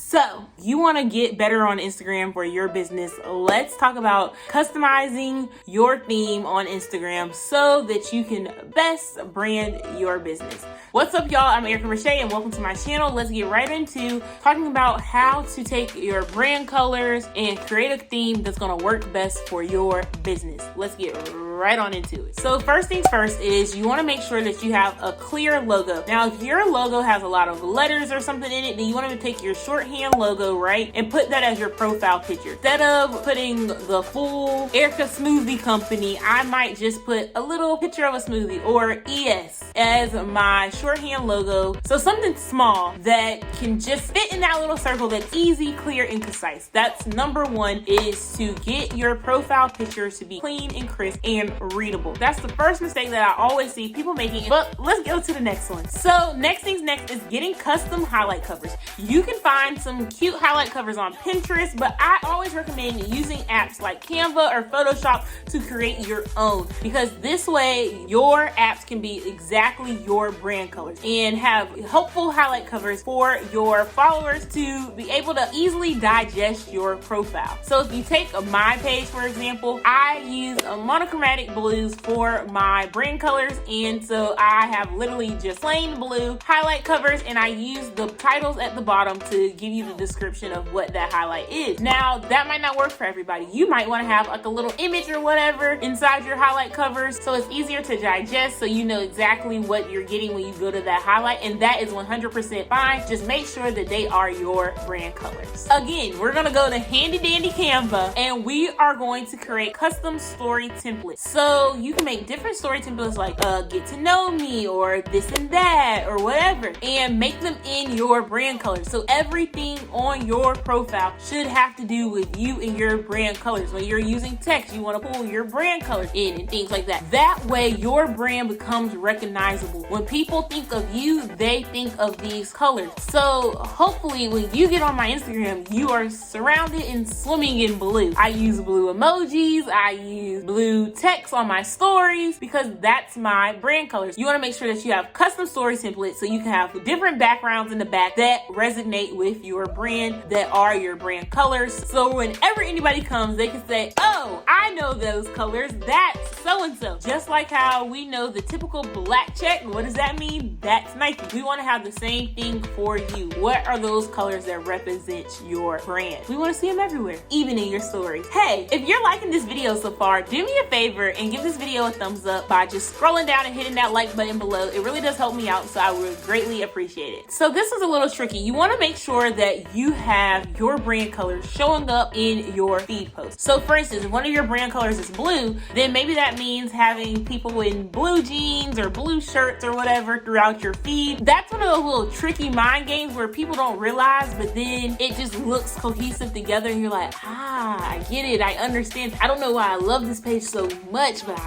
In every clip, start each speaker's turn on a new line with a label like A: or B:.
A: So you want to get better on Instagram for your business. Let's talk about customizing your theme on Instagram so that you can best brand your business. What's up, y'all? I'm Rasha and welcome to my channel. Let's get right into talking about how to take your brand colors and create a theme that's going to work best for your business. Let's get right on into it. So first things first is you want to make sure that you have a clear logo. Now, if your logo has a lot of letters or something in it, then you want to take your shorthand logo, right, and put that as your profile picture. Instead of putting the full Erica Smoothie Company, I might just put a little picture of a smoothie or ES as my shorthand logo. So something small that can just fit in that little circle that's easy, clear, and concise. That's number one, is to get your profile picture to be clean and crisp and readable. That's the first mistake that I always see people making, but let's go to the next one. So next things next is getting custom highlight covers. You can find some cute highlight covers on Pinterest, but I always recommend using apps like Canva or Photoshop to create your own, because this way your apps can be exactly your brand colors and have helpful highlight covers for your followers to be able to easily digest your profile. So if you take my page, for example, I use a monochromatic blues for my brand colors, and so I have literally just plain blue highlight covers, and I use the titles at the bottom to give you the description of what that highlight is. Now, that might not work for everybody. You might want to have like a little image or whatever inside your highlight covers so it's easier to digest, so you know exactly what you're getting when you go to that highlight, and that is 100% fine. Just make sure that they are your brand colors. Again, we're gonna go to handy dandy Canva, and we are going to create custom story templates. So you can make different story templates like get to know me or this and that or whatever, and make them in your brand colors. So everything on your profile should have to do with you and your brand colors. When you're using text, you want to pull your brand colors in and things like that. That way your brand becomes recognizable. When people think of you, they think of these colors. So hopefully when you get on my Instagram, you are surrounded and swimming in blue. I use blue emojis, I use blue text on my stories because that's my brand colors. You want to make sure that you have custom story templates so you can have different backgrounds in the back that resonate with your brand, that are your brand colors. So whenever anybody comes, they can say, oh, I know those colors, that's so-and-so. Just like how we know the typical black check, what does that mean? That's Nike. We want to have the same thing for you. What are those colors that represent your brand? We want to see them everywhere, even in your stories. Hey, if you're liking this video so far, do me a favor and give this video a thumbs up by just scrolling down and hitting that like button below. It really does help me out, so I would greatly appreciate it. So this is a little tricky. You want to make sure that you have your brand colors showing up in your feed post. So for instance, if one of your brand colors is blue, then maybe that means having people in blue jeans or blue shirts or whatever throughout your feed. That's one of those little tricky mind games where people don't realize, but then it just looks cohesive together and you're like, I get it, I understand. I don't know why I love this page so much, but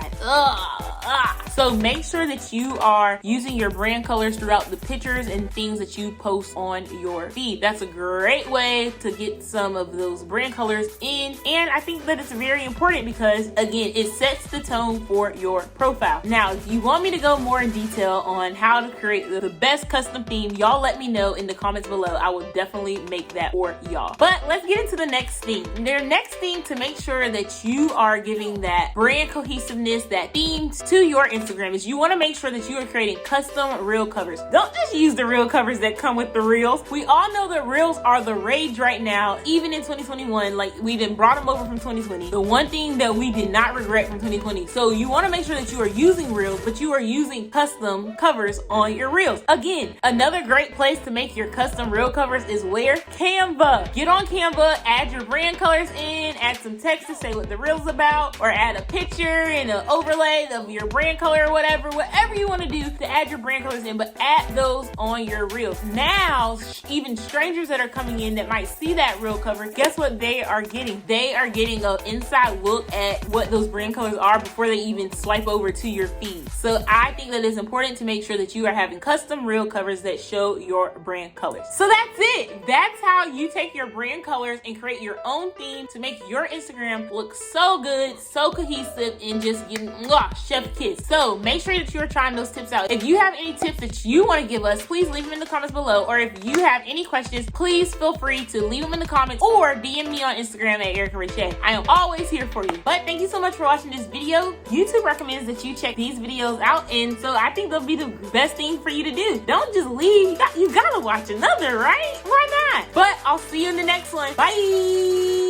A: So make sure that you are using your brand colors throughout the pictures and things that you post on your feed. That's a great way to get some of those brand colors in, and I think that it's very important because, again, it sets the tone for your profile. Now, if you want me to go more in detail on how to create the best custom theme, y'all let me know in the comments below. I will definitely make that for y'all. But let's get into the next theme. Their next thing to make sure that you are giving that brand cohesiveness, that theme to your Instagram, is you want to make sure that you are creating custom reel covers. Don't just use the reel covers that come with the reels. We all know that reels are the rage right now, even in 2021. Like, we done brought them over from 2020. The one thing that we did not regret from 2020. So you want to make sure that you are using reels, but you are using custom covers on your reels. Again, another great place to make your custom reel covers is where? Canva. Get on Canva, add your brand colors in, add some text to say what the reel's about, or add a picture and an overlay of your brand color or whatever you want to do to add your brand colors in, but add those on your reels. Now, even strangers that are coming in that might see that reel cover, guess what they are getting? They are getting an inside look at what those brand colors are before they even swipe over to your feed. So I think that it's important to make sure that you are having custom reel covers that show your brand colors. So that's it. That's how you take your brand colors and create your own theme to make your Instagram look so good, so cohesive, and just get chef flip kids. So make sure that you're trying those tips out. If you have any tips that you want to give us, please leave them in the comments below. Or if you have any questions, please feel free to leave them in the comments or DM me on Instagram at Erica Rasha. I am always here for you. But thank you so much for watching this video. YouTube recommends that you check these videos out, and so I think they'll be the best thing for you to do. Don't just leave. You gotta watch another, right? Why not? But I'll see you in the next one. Bye.